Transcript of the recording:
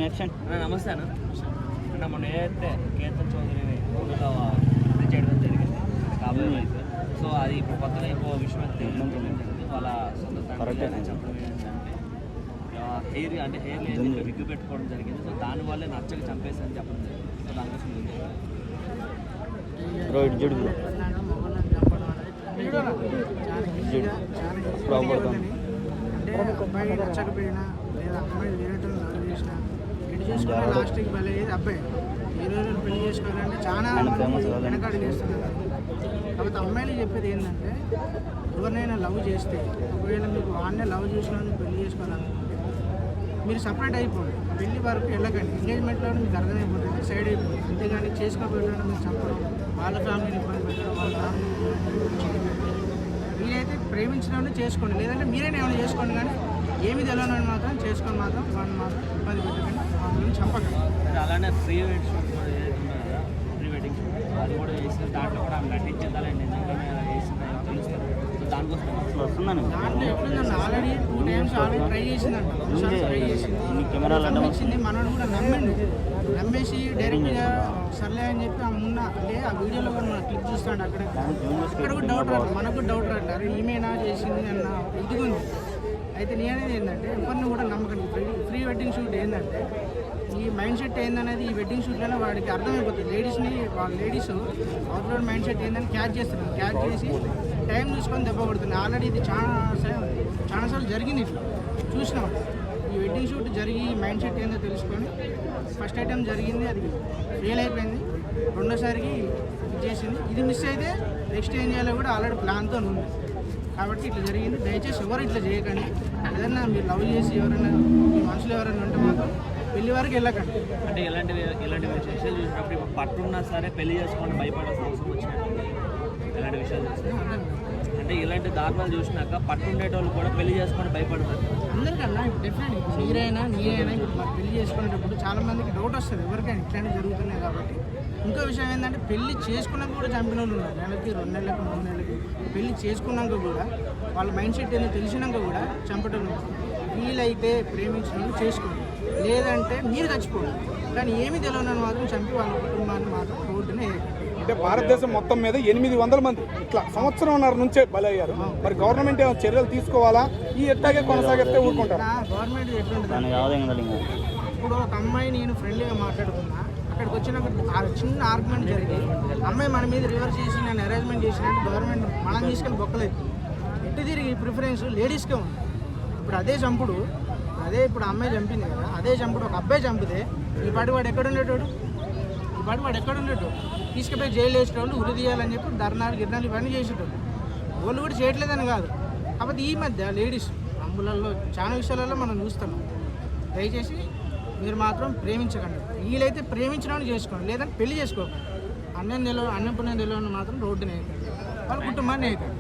నమస్తే అన్న మొన్న ఏదైతే కేతన్ చౌదరిని ఊళ్ళో చేయడం జరిగింది కాబోయే సో అది ఇప్పుడు కొత్తగా ఇంకో విషయం అయితే వాళ్ళ సొంత తండ్రి చెప్పడం ఏంటంటే హెయిర్ లేదు విగ్గు పెట్టుకోవడం జరిగింది. సో దానివల్లే నచ్చక చంపేసి చెప్పడం జరిగింది. సో దానికోసం అబ్బాయి నచ్చకపోయినా లేదా అమ్మాయి వేరేటోళ్ళు లవ్ చేసినా పెళ్లి చేసుకున్న లాస్ట్కి భలే అబ్బాయి ఈ రోజు పెళ్లి చేసుకోవాలంటే చాలా వెనకాడు చేస్తున్నారు. కాబట్టి అమ్మాయిలు చెప్పేది ఏంటంటే ఎవరినైనా లవ్ చేస్తే ఒకవేళ మీకు వాడినే లవ్ చేసిన పెళ్లి చేసుకోవాలనుకుంటే మీరు సపరేట్ అయిపోండి, పెళ్లి వరకు వెళ్ళకండి. ఎంగేజ్మెంట్లో మీకు అర్థమైపోతుంది, సైడ్ అయిపోతుంది. అంతేగాని చేసుకోకపోయినా మీరు చెప్పడం, వాళ్ళ ఫ్యామిలీని ఇబ్బంది పెట్టడం, వాళ్ళ ఫ్యామిలీ మీరైతే ప్రేమించడం చేసుకోండి, లేదంటే మీరైనా ఏమైనా చేసుకోండి. కానీ ఏమి తెలియని మాత్రం చేసుకొని మాత్రం వాళ్ళని మాత్రం ఇబ్బంది పెట్టకండి, వాళ్ళని చంపకండి. అలానే ప్రీ వెడ్డింగ్ షూట్ కూడా ఏదైతుందో కదా, ప్రీ వెడ్డింగ్ షూట్ అది కూడా వేసిన దాంట్లో కూడా ఆమె నటించేదాలని నిజంగానే అలా వేసిందని తెలుస్తారు. సో దానికోసం వస్తుందని దాంట్లో ఎట్లుందండి, ఆల్రెడీ 2 times ట్రై చేసిందంట, ట్రై చేసింది. మనోడు కూడా నమ్మేసి డైరెక్ట్గా సర్లే అని చెప్పి ఆమె ఉన్న అంటే ఆ వీడియోలో కూడా మనం క్లిక్ చూస్తాడు. అక్కడ కూడా డౌట్ రాదు, మనకు డౌట్ రాదు, ఈమెనా చేసింది అన్న ఇది ఉంది. అయితే నేనేది ఏంటంటే ఎవరిని కూడా నమ్మకండి. ప్రీ వెడ్డింగ్ షూట్ ఏంటంటే ఈ మైండ్ సెట్ ఏందనేది ఈ వెడ్డింగ్ షూట్లోనే వాడికి అర్థమైపోతుంది. వాళ్ళ లేడీస్ అవుట్లోడ్ మైండ్ సెట్ ఏందని క్యాచ్ చేస్తున్నారు. క్యాచ్ చేసి టైం చూసుకొని దెబ్బ కొడుతుంది. ఆల్రెడీ ఇది చాలాసార్లు జరిగింది, ఇట్లా చూసినాం. ఈ వెడ్డింగ్ షూట్ జరిగి మైండ్ సెట్ ఏందో తెలుసుకొని ఫస్ట్ ఐటెం జరిగింది, అది ఫెయిల్ అయిపోయింది. రెండోసారికి చేసింది, ఇది మిస్ అయితే నెక్స్ట్ ఏం చేయాలో కూడా ఆల్రెడీ ప్లాన్తో ఉంది. కాబట్టి ఇట్లా జరిగింది. దయచేసి ఎవరు ఇట్లా చేయకండి. ఏదన్నా మీరు లవ్ చేసి ఎవరైనా మీ మనసులో ఎవరైనా ఉంటే మాత్రం పెళ్లి వరకు వెళ్ళకండి. అంటే ఇలాంటి విషయాలు చూసినప్పుడు ఇప్పుడు పట్టున్నా సరే పెళ్లి చేసుకోండి భయపడాల్సిన అవసరం వచ్చినట్టు ఇలాంటి విషయాలు చూస్తే అంటే ఇలాంటి దారుణాలు చూసినాక పట్టుండేటోళ్ళు కూడా పెళ్లి చేసుకొని భయపడతారు. అందరికన్నా డెఫినెట్ మీరైనా ఇప్పుడు మాకు పెళ్లి చేసుకునేటప్పుడు చాలామందికి డౌట్ వస్తుంది, ఎవరికైనా ఇట్లాంటివి జరుగుతున్నాయి. కాబట్టి ఇంకో విషయం ఏంటంటే పెళ్లి చేసుకున్నాక కూడా చంపిన వాళ్ళు ఉన్నారు. నెలకి 2 నెలలకు 3 నెలలకి పెళ్లి చేసుకున్నాక కూడా వాళ్ళ మైండ్ సెట్ ఏదో తెలిసినాక కూడా చంపటం. వీలైతే ప్రేమించిన చేసుకోండి, లేదంటే మీరు చచ్చిపోండి. కానీ ఏమీ తెలియని మాత్రం చంపి వాళ్ళ కుటుంబాన్ని మాత్రం రోడ్డునే. అంటే భారతదేశం మొత్తం మీద 800 మంది ఇట్లా సంవత్సరంన్నర నుంచే బలయ్యారు. మరి గవర్నమెంట్ ఏమైనా చర్యలు తీసుకోవాలా? ఈ ఎట్టాగే కొనసాగిస్తే ఊరుకుంటారు? గవర్నమెంట్ ఎట్లుంటుంది, ఇప్పుడు ఒక అమ్మాయి నేను ఫ్రెండ్లీగా మాట్లాడుతున్నా, అక్కడికి వచ్చినప్పుడు చిన్న ఆర్గ్యుమెంట్ జరిగి అమ్మాయి మన మీద రివర్స్ చేసి నేను అరేంజ్మెంట్ చేసినట్టు గవర్నమెంట్ మనం తీసుకెళ్ళి బొక్కలేదు. ఎటు తిరిగి ప్రిఫరెన్స్ లేడీస్కే ఉంది. ఇప్పుడు అదే చంపుడు, ఇప్పుడు అమ్మాయి చంపింది కదా, అదే చంపుడు ఒక అబ్బాయి చంపితే ఈ పాటి వాడు ఎక్కడుండేటోడు, తీసుకుపోయి జైలు వేసేటోళ్ళు, ఉరి తీయాలని చెప్పి ధర్నాలు గిర్నాలు ఇవన్నీ చేసేటోళ్ళు. వాళ్ళు కూడా చేయట్లేదని కాదు. కాకపోతే ఈ మధ్య లేడీస్ అమ్ములలో చాలా విషయాలలో మనం చూస్తున్నాం. దయచేసి మీరు మాత్రం ప్రేమించకండి. వీలైతే ప్రేమించడానికి చేసుకోండి, లేదంటే పెళ్లి చేసుకోకండి. అన్నం పుణ్యం తెలియని మాత్రం రోడ్డునే అవుతుంది, వాళ్ళ కుటుంబాన్ని అవుతుంది.